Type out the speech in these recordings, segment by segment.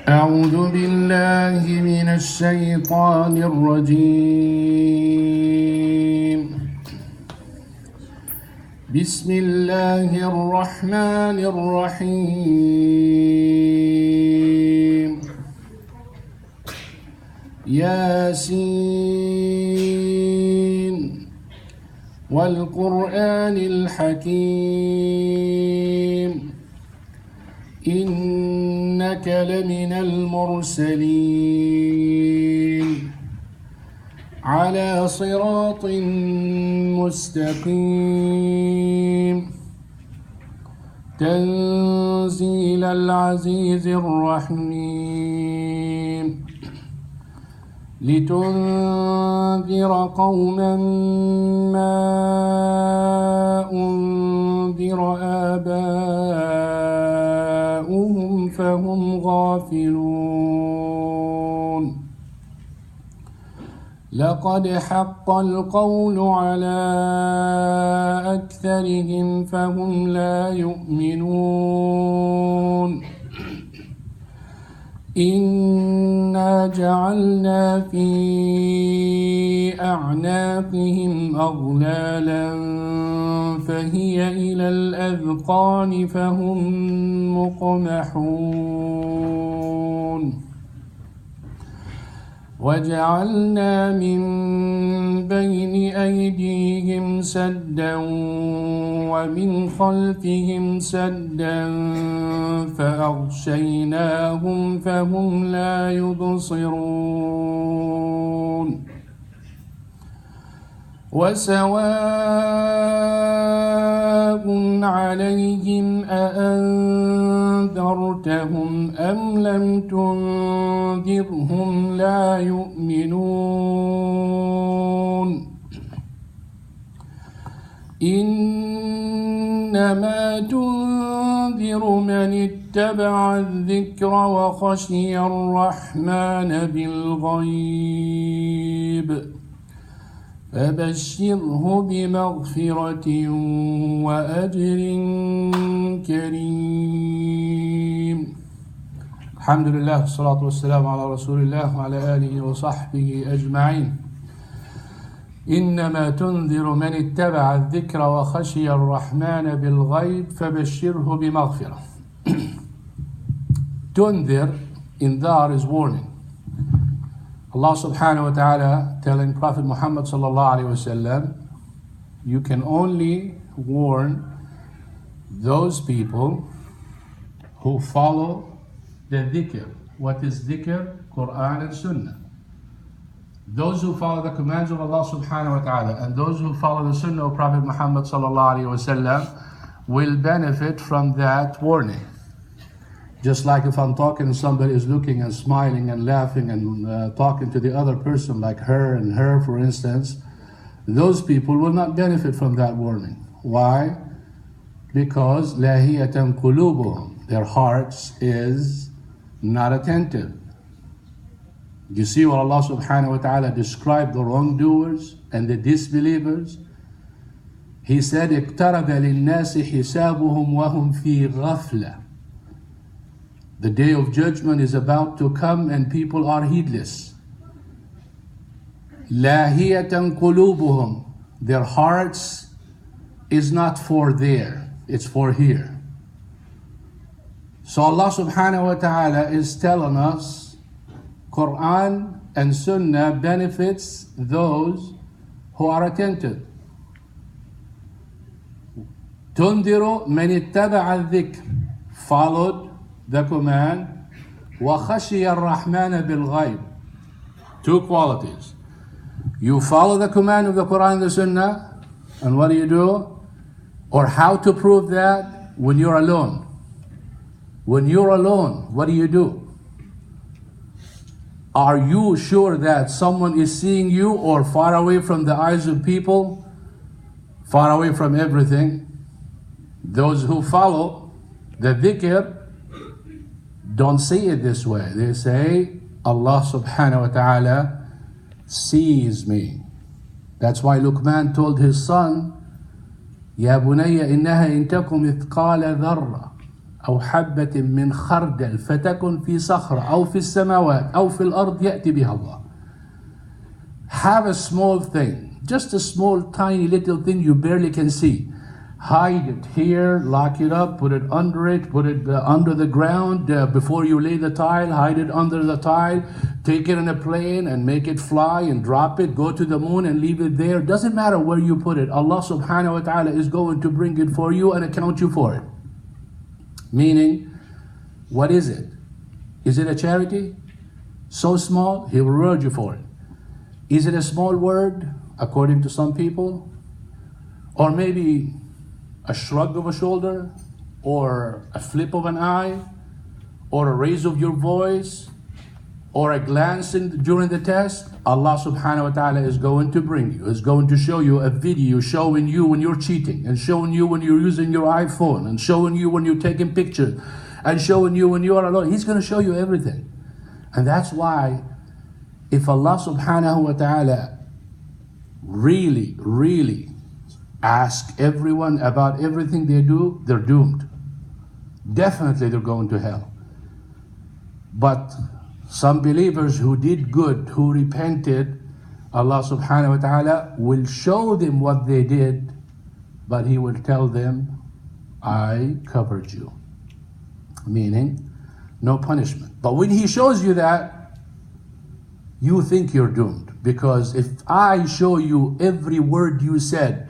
أعوذ بالله من الشيطان الرجيم. بسم الله الرحمن الرحيم. ياسين والقرآن الحكيم إنك لمن المرسلين على صراط مستقيم تنزيل العزيز الرحيم لتنذر قوما ما أنذر آباؤهم فهم غافلون لقد حق القول على أكثرهم فهم لا يؤمنون إنا جعلنا في أعناقهم أغلالا فهي إلى الأذقان فهم مقمحون وجعلنا من بين أيديهم سدا ومن خلفهم سدا فأغشيناهم فهم لا يبصرون وسواء عليهم أأنذرتهم أم لم تنذرهم لا يؤمنون إنما تنذر من اتبع الذكر وخشي الرحمن بالغيب فبشره بمغفرة وأجر كريم. الحمد لله والصلاة والسلام على رسول الله وعلى آله وصحبه أجمعين. إنما تنذر من اتبع الذكر وخشي الرحمن بالغيب فبشره بمغفرة. تنذر in there is warning. Allah subhanahu wa ta'ala telling Prophet Muhammad sallallahu alayhi wa sallam, you can only warn those people who follow the dhikr. What is dhikr? Quran and Sunnah. Those who follow the commands of Allah subhanahu wa ta'ala and those who follow the Sunnah of Prophet Muhammad sallallahu alayhi wa sallam will benefit from that warning. Just like if I'm talking and somebody is looking and smiling and laughing and talking to the other person like her and her, for instance, those people will not benefit from that warning. Why? Because لاهية قلوبهم, their hearts is not attentive. You see what Allah subhanahu wa ta'ala described the wrongdoers and the disbelievers? He said, اقترب للناس حسابهم وهم في غفلة. The day of judgment is about to come and people are heedless. لاهية قلوبهم, their hearts is not for there, it's for here. So Allah subhanahu wa ta'ala is telling us Quran and Sunnah benefits those who are attentive. تنذر من اتبع الذكر, followed the command, وَخَشِيَ الرَّحْمَنَ بِالْغَيْبِ. Two qualities. You follow the command of the Quran and the Sunnah, and what do? Or how to prove that? When you're alone. When you're alone, what do? Are you sure that someone is seeing you or far away from the eyes of people? Far away from everything? Those who follow the dhikr don't see it this way. They say, Allah subhanahu wa ta'ala sees me. That's why Luqman told his son, يا بني إنها إن تك مثقال ذرة أو حبة من خردل فتكن في صخرة أو في السماوات أو في الأرض يأتي بها الله. Have a small thing, just a small tiny little thing you barely can see. Hide it here, lock it up, put it, put it under the ground before you lay the tile, hide it under the tile, take it in a plane and make it fly and drop it, go to the moon and leave it there. Doesn't matter where you put it. Allah subhanahu wa ta'ala is going to bring it for you and account you for it. Meaning, what is it? Is it a charity? So small, He will reward you for it. Is it a small word, according to some people? Or maybe a shrug of a shoulder, or a flip of an eye, or a raise of your voice, or a glance during the test? Allah subhanahu wa ta'ala is going to bring you, is going to show you a video showing you when you're cheating, and showing you when you're using your iPhone, and showing you when you're taking pictures, and showing you when you are alone. He's going to show you everything. And that's why if Allah subhanahu wa ta'ala really ask everyone about everything they do, they're doomed. Definitely they're going to hell. But some believers who did good, who repented, Allah subhanahu wa ta'ala will show them what they did, but He will tell them, I covered you. Meaning, no punishment. But when He shows you that, you think you're doomed. Because if I show you every word you said,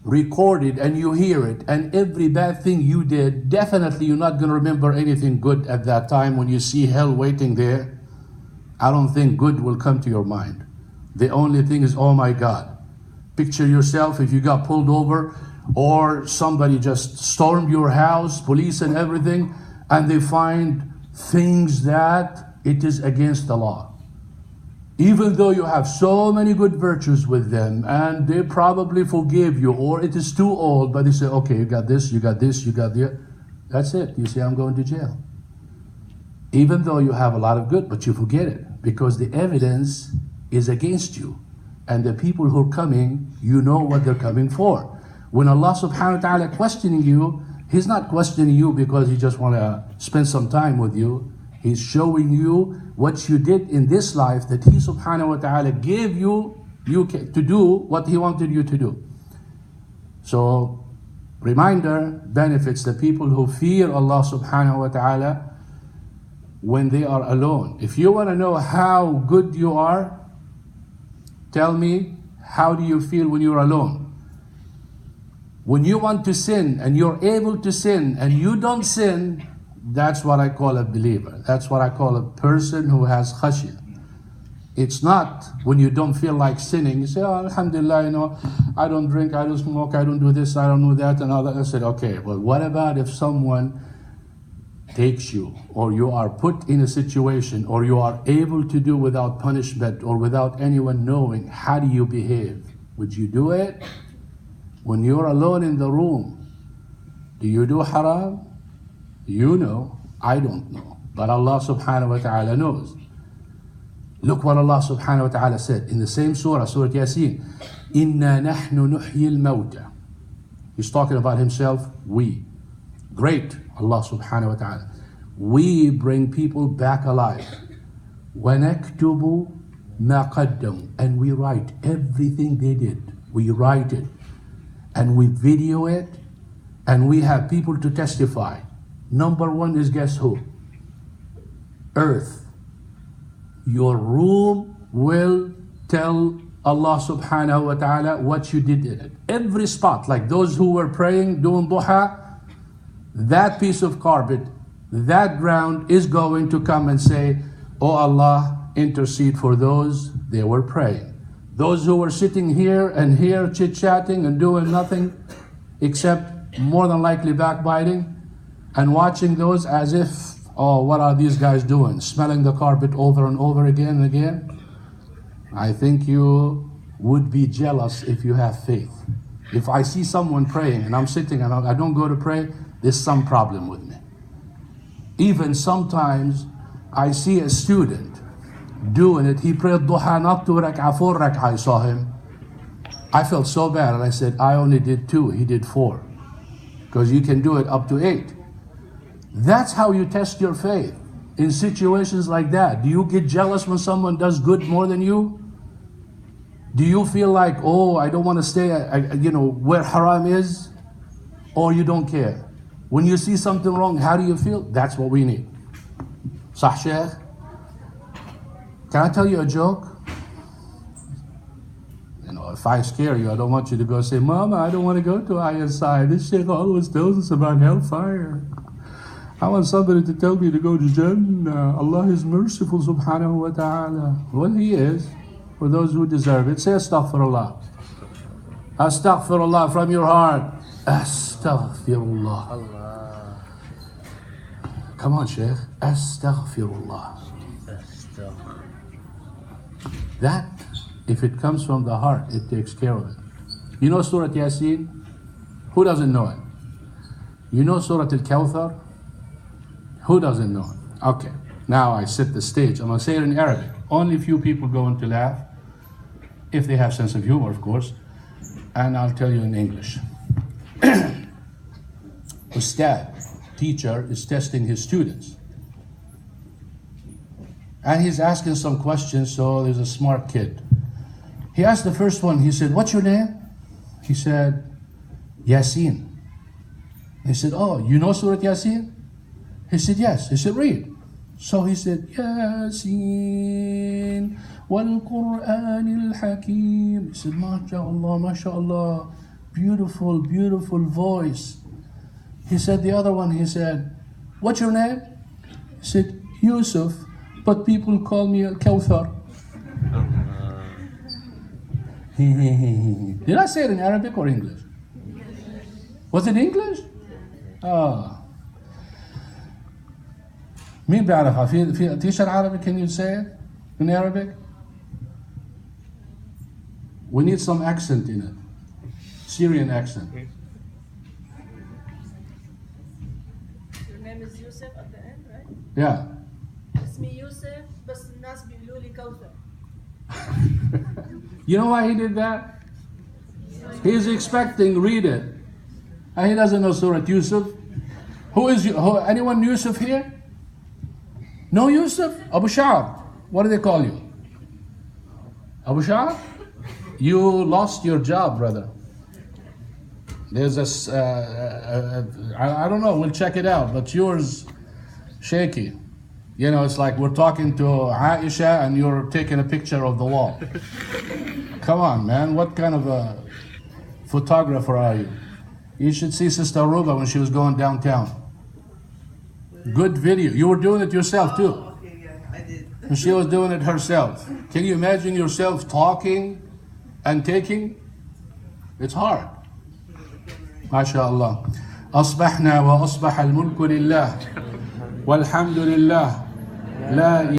recorded, and you hear it, and every bad thing you did, definitely you're not going to remember anything good at that time when you see hell waiting there. I don't think good will come to your mind. The only thing is, oh my God. Picture yourself if you got pulled over, or somebody just stormed your house, police and everything, and they find things that it is against the law. Even though you have so many good virtues with them, and they probably forgive you, or it is too old, but they say, okay, you got this, you got this, you got the... That's it. You say, I'm going to jail. Even though you have a lot of good, but you forget it, because the evidence is against you. And the people who are coming, you know what they're coming for. When Allah subhanahu wa ta'ala questioning you, He's not questioning you because He just want to spend some time with you. He's showing you what you did in this life, that He subhanahu wa ta'ala gave you to do what He wanted you to do. So, reminder benefits the people who fear Allah subhanahu wa ta'ala when they are alone. If you want to know how good you are, tell me, how do you feel when you're alone? When you want to sin and you're able to sin and you don't sin, that's what I call a believer. That's what I call a person who has khashiyah. It's not when you don't feel like sinning. You say, oh, alhamdulillah, you know, I don't drink, I don't smoke, I don't do this, I don't do that, and all that. I said, okay, well, what about if someone takes you, or you are put in a situation, or you are able to do without punishment, or without anyone knowing? How do you behave? Would you do it? When you're alone in the room, do you do haram? You know, I don't know. But Allah subhanahu wa ta'ala knows. Look what Allah subhanahu wa ta'ala said in the same surah, Surah Yasin. Inna nahnu nuhyi al-mawta. He's talking about Himself, we. Great, Allah subhanahu wa ta'ala. We bring people back alive. وَنَكْتُبُ مَا قَدَّمُوا. And we write everything they did. We write it. And we video it. And we have people to testify. Number one is, guess who? Earth. Your room will tell Allah subhanahu wa ta'ala what you did in it. Every spot, like those who were praying, doing duha, that piece of carpet, that ground is going to come and say, oh Allah, intercede for those, they were praying. Those who were sitting here and here chit-chatting and doing nothing except more than likely backbiting, and watching those as if, oh, what are these guys doing? Smelling the carpet over and over again and again? I think you would be jealous if you have faith. If I see someone praying and I'm sitting and I don't go to pray, there's some problem with me. Even sometimes I see a student doing it. He prayed duha not 2 rak'ah, 4 rak'ah. I saw him. I felt so bad and I said, I only did 2, he did 4. Because you can do it up to 8. That's how you test your faith. In situations like that, do you get jealous when someone does good more than you? Do you feel like, oh, I don't want to stay, where haram is? Or you don't care? When you see something wrong, how do you feel? That's what we need. Sah Sheikh? Can I tell you a joke? If I scare you, I don't want you to go say, Mama, I don't want to go to ISI. This Sheikh always tells us about hellfire. I want somebody to tell me to go to Jannah. Allah is merciful, subhanahu wa ta'ala. Well, He is, for those who deserve it. Say astaghfirullah. Astaghfirullah from your heart. Astaghfirullah. Allah. Come on, Sheikh. Astaghfirullah. That, if it comes from the heart, it takes care of it. You know Surah Yasin? Who doesn't know it? You know Surah Al-Kawthar? Who doesn't know it? Okay, now I set the stage. I'm going to say it in Arabic. Only a few people going to laugh, if they have sense of humor, of course. And I'll tell you in English. Ustad, teacher, is testing his students. And he's asking some questions, so there's a smart kid. He asked the first one, he said, what's your name? He said, Yasin. He said, oh, you know Surah Yasin? He said, yes. He said, read. So he said, Yasin wal Qur'an al-Hakim. He said, MashaAllah, MashaAllah. Beautiful, beautiful voice. He said, the other one, he said, what's your name? He said, Yusuf, but people call me Al-Kawthar. Did I say it in Arabic or English? Was it English? Oh. مين بيعرفها؟ في teacher Arabic, can you say it in Arabic? We need some accent in it. Syrian accent. Your name is Yusuf at the end, right? Yeah. اسمي يوسف بس الناس بيقولوا لي كوثر. You know why he did that? He's expecting, read it. And he doesn't know Surah Yusuf. Anyone Yusuf here? No Yusuf? Abu Sha'ab. What do they call you? Abu Sha'ab? You lost your job, brother. There's I don't know, we'll check it out, but yours shaky. It's like we're talking to Aisha and you're taking a picture of the wall. Come on, man, what kind of a photographer are you? You should see Sister Aruba when she was going downtown. Good video. You were doing it yourself too. Okay, yeah, I did. And she was doing it herself. Can you imagine yourself talking and taking? It's hard. MashaAllah. أصبحنا وأصبح الملك لله والحمد لله لا